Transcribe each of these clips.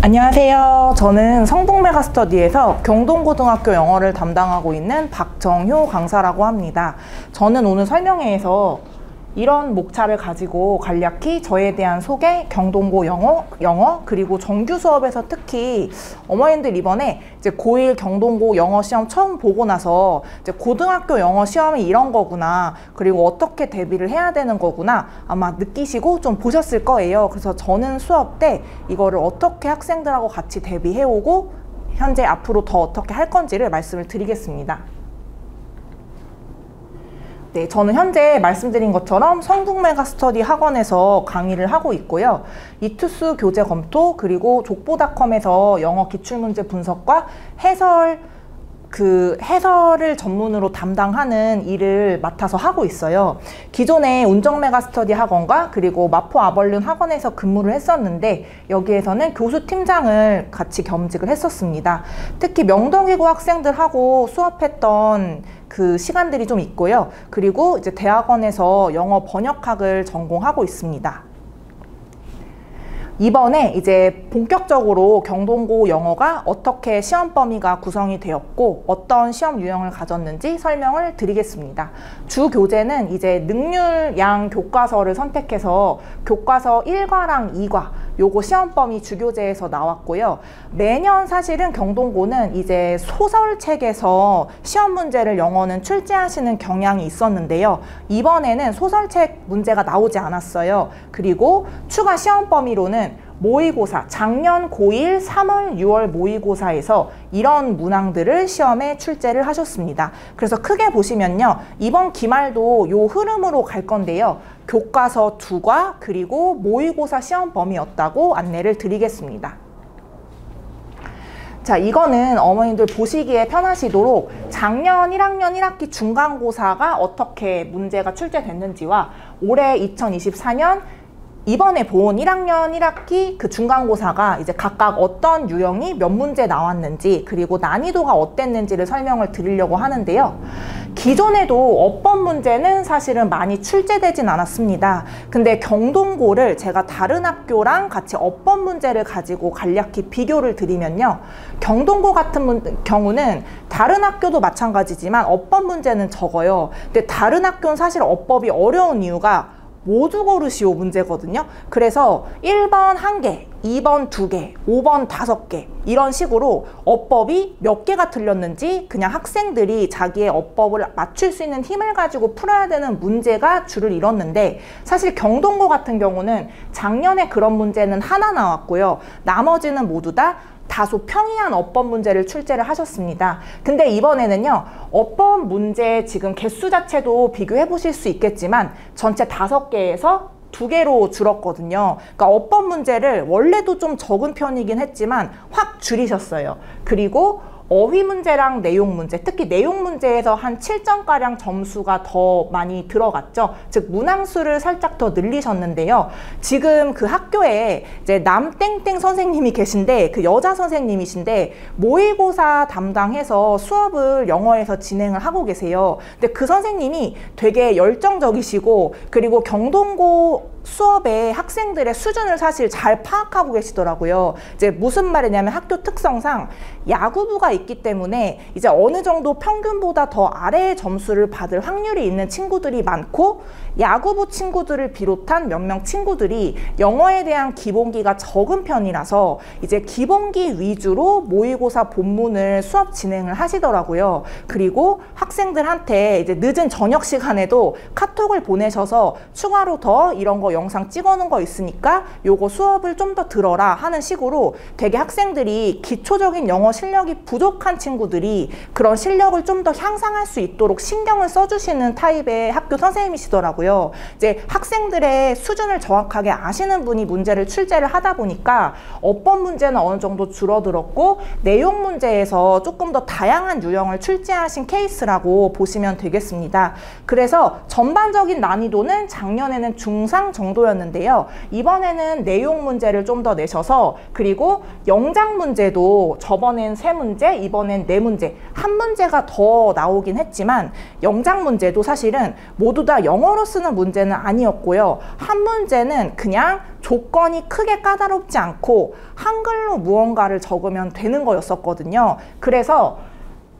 안녕하세요. 저는 성북메가스터디에서 경동고등학교 영어를 담당하고 있는 박정효 강사라고 합니다. 저는 오늘 설명회에서 이런 목차를 가지고 간략히 저에 대한 소개, 경동고 영어 그리고 정규 수업에서 특히 어머님들 이번에 이제 고1 경동고 영어 시험 처음 보고 나서 이제 고등학교 영어 시험이 이런 거구나, 그리고 어떻게 대비를 해야 되는 거구나 아마 느끼시고 좀 보셨을 거예요. 그래서 저는 수업 때 이거를 어떻게 학생들하고 같이 대비해오고 현재 앞으로 더 어떻게 할 건지를 말씀을 드리겠습니다. 네, 저는 현재 말씀드린 것처럼 성북메가스터디 학원에서 강의를 하고 있고요. 이투스 교재 검토 그리고 족보닷컴에서 영어 기출문제 분석과 해설을 전문으로 담당하는 일을 맡아서 하고 있어요. 기존에 운정메가스터디 학원과 그리고 마포 아벌룬 학원에서 근무를 했었는데 여기에서는 교수 팀장을 같이 겸직을 했었습니다. 특히 명동외고 학생들하고 수업했던 그 시간들이 좀 있고요. 그리고 이제 대학원에서 영어 번역학을 전공하고 있습니다. 이번에 이제 본격적으로 경동고 영어가 어떻게 시험 범위가 구성이 되었고 어떤 시험 유형을 가졌는지 설명을 드리겠습니다. 주 교재는 이제 능률양 교과서를 선택해서 교과서 1과랑 2과 요거 시험 범위 주교재에서 나왔고요. 매년 사실은 경동고는 이제 소설책에서 시험 문제를 영어는 출제하시는 경향이 있었는데요. 이번에는 소설책 문제가 나오지 않았어요. 그리고 추가 시험 범위로는 모의고사, 작년 고1 3월 6월 모의고사에서 이런 문항들을 시험에 출제를 하셨습니다. 그래서 크게 보시면요, 이번 기말도 요 흐름으로 갈 건데요, 교과서 2과 그리고 모의고사 시험 범위였다고 안내를 드리겠습니다. 자, 이거는 어머님들 보시기에 편하시도록 작년 1학년 1학기 중간고사가 어떻게 문제가 출제됐는지와 올해 2024년 이번에 본 1학년 1학기 그 중간고사가 이제 각각 어떤 유형이 몇 문제 나왔는지 그리고 난이도가 어땠는지를 설명을 드리려고 하는데요. 기존에도 어법 문제는 사실은 많이 출제되진 않았습니다. 근데 경동고를 제가 다른 학교랑 같이 어법 문제를 가지고 간략히 비교를 드리면요. 경동고 같은 경우는 다른 학교도 마찬가지지만 어법 문제는 적어요. 근데 다른 학교는 사실 어법이 어려운 이유가 모두 고르시오 문제거든요. 그래서 1번 1개, 2번 2개, 5번 5개 이런 식으로 어법이 몇 개가 틀렸는지 그냥 학생들이 자기의 어법을 맞출 수 있는 힘을 가지고 풀어야 되는 문제가 줄을 이뤘는데, 사실 경동고 같은 경우는 작년에 그런 문제는 하나 나왔고요. 나머지는 모두 다 다소 평이한 어법 문제를 출제를 하셨습니다. 근데 이번에는요, 어법 문제 지금 개수 자체도 비교해 보실 수 있겠지만 전체 5개에서 2개로 줄었거든요. 그러니까 어법 문제를 원래도 좀 적은 편이긴 했지만 확 줄이셨어요. 그리고 어휘 문제랑 내용 문제, 특히 내용 문제에서 한 7점가량 점수가 더 많이 들어갔죠. 즉 문항수를 살짝 더 늘리셨는데요. 지금 그 학교에 이제 남땡땡 선생님이 계신데, 그 여자 선생님이신데 모의고사 담당해서 수업을 영어에서 진행을 하고 계세요. 근데 그 선생님이 되게 열정적이시고 그리고 경동고 수업에 학생들의 수준을 사실 잘 파악하고 계시더라고요. 이제 무슨 말이냐면 학교 특성상 야구부가 있기 때문에 이제 어느 정도 평균보다 더 아래의 점수를 받을 확률이 있는 친구들이 많고, 야구부 친구들을 비롯한 몇 명 친구들이 영어에 대한 기본기가 적은 편이라서 이제 기본기 위주로 모의고사 본문을 수업 진행을 하시더라고요. 그리고 학생들한테 이제 늦은 저녁 시간에도 카톡을 보내셔서 추가로 더 이런 거 영상 찍어놓은 거 있으니까 요거 수업을 좀 더 들어라 하는 식으로 되게 학생들이 기초적인 영어 실력이 부족한 친구들이 그런 실력을 좀 더 향상할 수 있도록 신경을 써주시는 타입의 학교 선생님이시더라고요. 이제 학생들의 수준을 정확하게 아시는 분이 문제를 출제를 하다 보니까 어법 문제는 어느 정도 줄어들었고 내용 문제에서 조금 더 다양한 유형을 출제하신 케이스라고 보시면 되겠습니다. 그래서 전반적인 난이도는 작년에는 중상 정도였는데요. 이번에는 내용 문제를 좀 더 내셔서, 그리고 영작 문제도 저번엔 3문제, 이번엔 4문제, 한 문제가 더 나오긴 했지만 영작 문제도 사실은 모두 다 영어로 쓰는 문제는 아니었고요. 한 문제는 그냥 조건이 크게 까다롭지 않고 한글로 무언가를 적으면 되는 거였었거든요. 그래서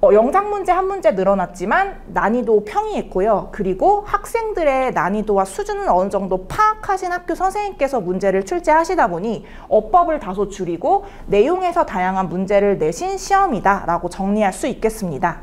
영작 문제 한 문제 늘어났지만 난이도 평이했고요. 그리고 학생들의 난이도와 수준을 어느 정도 파악하신 학교 선생님께서 문제를 출제하시다 보니 어법을 다소 줄이고 내용에서 다양한 문제를 내신 시험이다라고 정리할 수 있겠습니다.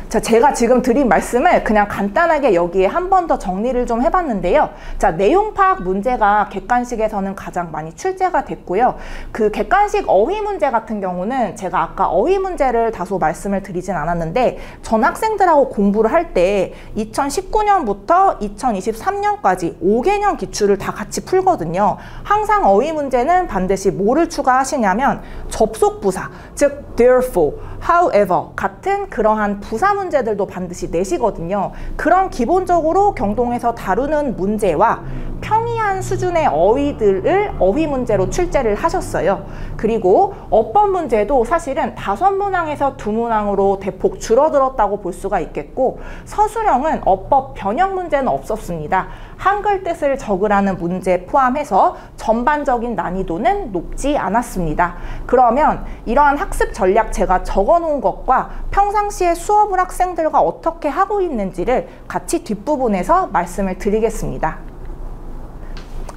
자, 제가 지금 드린 말씀을 그냥 간단하게 여기에 한 번 더 정리를 좀 해봤는데요. 자, 내용 파악 문제가 객관식에서는 가장 많이 출제가 됐고요. 그 객관식 어휘 문제 같은 경우는 제가 아까 어휘 문제를 다소 말씀을 드리진 않았는데 전 학생들하고 공부를 할 때 2019년부터 2023년까지 5개년 기출을 다 같이 풀거든요. 항상 어휘 문제는 반드시 뭐를 추가하시냐면 접속 부사, 즉 therefore, however 같은 그러한 부사 문제들도 반드시 내시거든요. 그런 기본적으로 경동에서 다루는 문제와 평이한 수준의 어휘들을 어휘 문제로 출제를 하셨어요. 그리고 어법 문제도 사실은 5문항에서 2문항으로 대폭 줄어들었다고 볼 수가 있겠고, 서술형은 어법 변형 문제는 없었습니다. 한글 뜻을 적으라는 문제 포함해서 전반적인 난이도는 높지 않았습니다. 그러면 이러한 학습 전략 제가 적어놓은 것과 평상시에 수업을 학생들과 어떻게 하고 있는지를 같이 뒷부분에서 말씀을 드리겠습니다.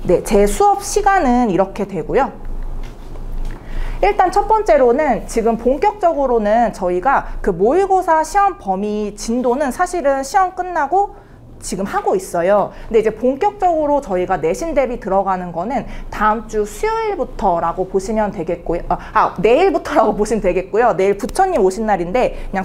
네, 제 수업 시간은 이렇게 되고요. 일단 첫 번째로는 지금 본격적으로는 저희가 그 모의고사 시험 범위 진도는 사실은 시험 끝나고 지금 하고 있어요. 근데 이제 본격적으로 저희가 내신 대비 들어가는 거는 다음 주 수요일부터라고 보시면 되겠고요. 내일부터라고 보시면 되겠고요. 내일 부처님 오신 날인데 그냥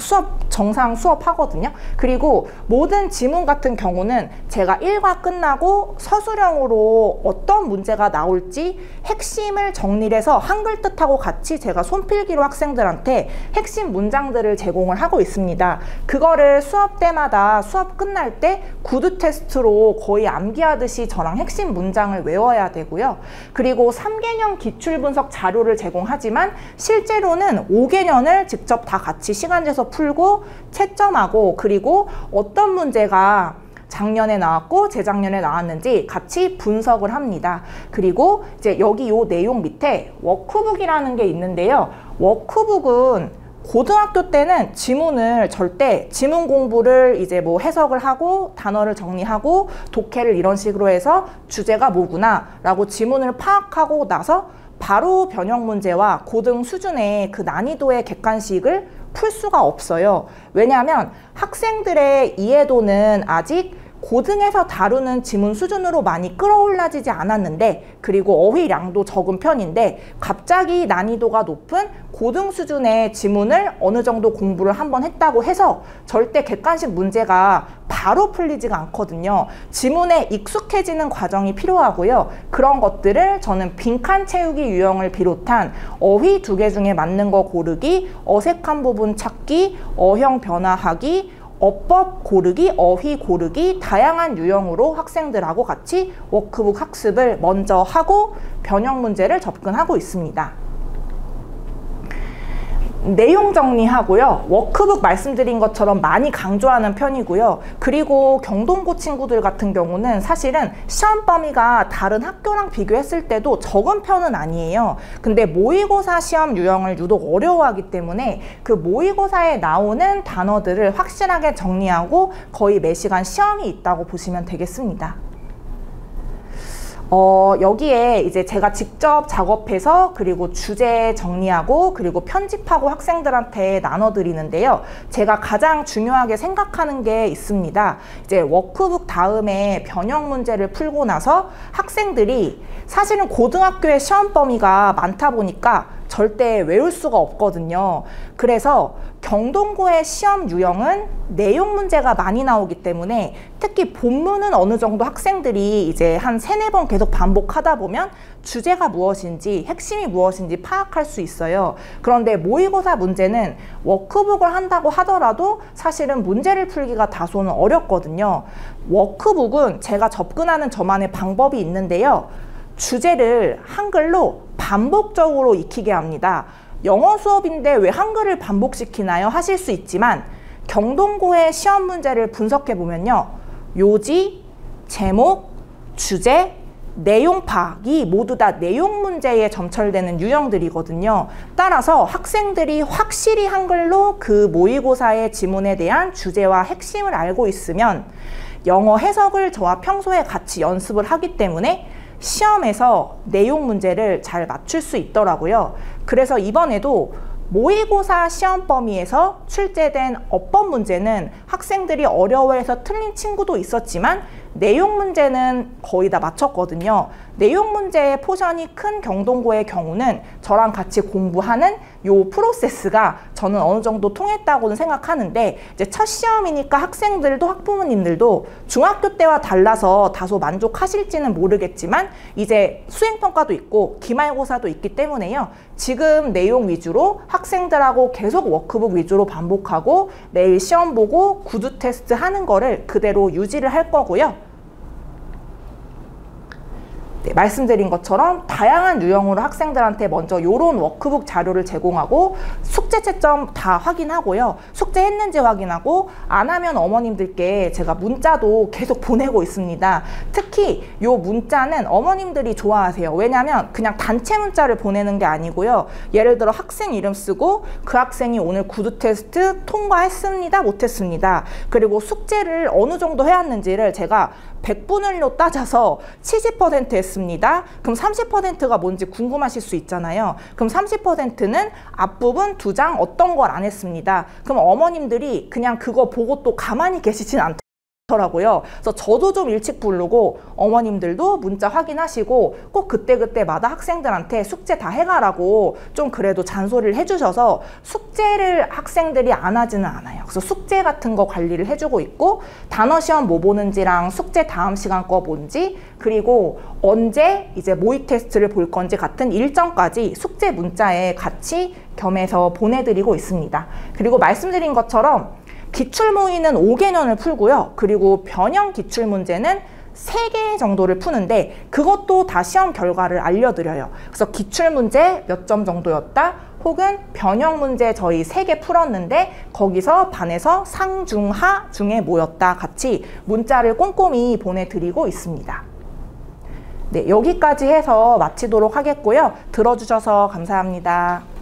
정상 수업 하거든요. 그리고 모든 지문 같은 경우는 제가 1과 끝나고 서술형으로 어떤 문제가 나올지 핵심을 정리를 해서 한글 뜻하고 같이 제가 손필기로 학생들한테 핵심 문장들을 제공을 하고 있습니다. 그거를 수업 때마다 수업 끝날 때 구두 테스트로 거의 암기하듯이 저랑 핵심 문장을 외워야 되고요. 그리고 3개년 기출 분석 자료를 제공하지만 실제로는 5개년을 직접 다 같이 시간 내서 풀고 채점하고, 그리고 어떤 문제가 작년에 나왔고 재작년에 나왔는지 같이 분석을 합니다. 그리고 이제 여기 요 내용 밑에 워크북이라는 게 있는데요. 워크북은 고등학교 때는 지문을 절대 지문 공부를 이제 뭐 해석을 하고 단어를 정리하고 독해를 이런 식으로 해서 주제가 뭐구나 라고 지문을 파악하고 나서 바로 변형 문제와 고등 수준의 그 난이도의 객관식을 풀 수가 없어요. 왜냐하면 학생들의 이해도는 아직 고등에서 다루는 지문 수준으로 많이 끌어올라지지 않았는데, 그리고 어휘량도 적은 편인데 갑자기 난이도가 높은 고등 수준의 지문을 어느 정도 공부를 한번 했다고 해서 절대 객관식 문제가 바로 풀리지가 않거든요. 지문에 익숙해지는 과정이 필요하고요. 그런 것들을 저는 빈칸 채우기 유형을 비롯한 어휘 2개 중에 맞는 거 고르기, 어색한 부분 찾기, 어형 변화하기, 어법 고르기, 어휘 고르기, 다양한 유형으로 학생들하고 같이 워크북 학습을 먼저 하고 변형 문제를 접근하고 있습니다. 내용 정리하고요. 워크북 말씀드린 것처럼 많이 강조하는 편이고요. 그리고 경동고 친구들 같은 경우는 사실은 시험 범위가 다른 학교랑 비교했을 때도 적은 편은 아니에요. 근데 모의고사 시험 유형을 유독 어려워하기 때문에 그 모의고사에 나오는 단어들을 확실하게 정리하고 거의 매 시간 시험이 있다고 보시면 되겠습니다. 여기에 이제 제가 직접 작업해서 그리고 주제 정리하고 그리고 편집하고 학생들한테 나눠드리는데요. 제가 가장 중요하게 생각하는 게 있습니다. 이제 워크북 다음에 변형 문제를 풀고 나서 학생들이 사실은 고등학교의 시험 범위가 많다 보니까 절대 외울 수가 없거든요. 그래서 경동고의 시험 유형은 내용 문제가 많이 나오기 때문에 특히 본문은 어느 정도 학생들이 이제 한 3-4번 계속 반복하다 보면 주제가 무엇인지 핵심이 무엇인지 파악할 수 있어요. 그런데 모의고사 문제는 워크북을 한다고 하더라도 사실은 문제를 풀기가 다소는 어렵거든요. 워크북은 제가 접근하는 저만의 방법이 있는데요. 주제를 한글로 반복적으로 익히게 합니다. 영어 수업인데 왜 한글을 반복시키나요? 하실 수 있지만 경동고의 시험 문제를 분석해 보면요. 요지, 제목, 주제, 내용 파악이 모두 다 내용 문제에 점철되는 유형들이거든요. 따라서 학생들이 확실히 한글로 그 모의고사의 지문에 대한 주제와 핵심을 알고 있으면 영어 해석을 저와 평소에 같이 연습을 하기 때문에 시험에서 내용 문제를 잘 맞출 수 있더라고요. 그래서 이번에도 모의고사 시험 범위에서 출제된 어법 문제는 학생들이 어려워해서 틀린 친구도 있었지만 내용 문제는 거의 다 맞췄거든요. 내용 문제의 포션이 큰 경동고의 경우는 저랑 같이 공부하는 요 프로세스가 저는 어느 정도 통했다고는 생각하는데, 이제 첫 시험이니까 학생들도 학부모님들도 중학교 때와 달라서 다소 만족하실지는 모르겠지만 이제 수행평가도 있고 기말고사도 있기 때문에요. 지금 내용 위주로 학생들하고 계속 워크북 위주로 반복하고 매일 시험 보고 구두 테스트 하는 거를 그대로 유지를 할 거고요. 네, 말씀드린 것처럼 다양한 유형으로 학생들한테 먼저 이런 워크북 자료를 제공하고 숙제 채점 다 확인하고요. 숙제했는지 확인하고 안 하면 어머님들께 제가 문자도 계속 보내고 있습니다. 특히 이 문자는 어머님들이 좋아하세요. 왜냐하면 그냥 단체 문자를 보내는 게 아니고요. 예를 들어 학생 이름 쓰고 그 학생이 오늘 구두 테스트 통과했습니다, 못했습니다. 그리고 숙제를 어느 정도 해왔는지를 제가 100분을로 따져서 70% 했습니다. 그럼 30%가 뭔지 궁금하실 수 있잖아요. 그럼 30%는 앞부분 2장 어떤 걸 안 했습니다. 그럼 어머님들이 그냥 그거 보고 또 가만히 계시진 않더라고요. 그래서 저도 좀 일찍 부르고 어머님들도 문자 확인하시고 꼭 그때그때마다 학생들한테 숙제 다 해가라고 좀 그래도 잔소리를 해주셔서 숙제를 학생들이 안 하지는 않아요. 그래서 숙제 같은 거 관리를 해주고 있고, 단어 시험 뭐 보는지랑 숙제 다음 시간 거 뭔지, 그리고 언제 이제 모의 테스트를 볼 건지 같은 일정까지 숙제 문자에 같이 겸해서 보내드리고 있습니다. 그리고 말씀드린 것처럼 기출모의는 5개년을 풀고요. 그리고 변형 기출문제는 3개 정도를 푸는데 그것도 다 시험 결과를 알려드려요. 그래서 기출문제 몇 점 정도였다, 혹은 변형 문제 저희 3개 풀었는데 거기서 반에서 상, 중, 하 중에 뭐였다 같이 문자를 꼼꼼히 보내드리고 있습니다. 네, 여기까지 해서 마치도록 하겠고요. 들어주셔서 감사합니다.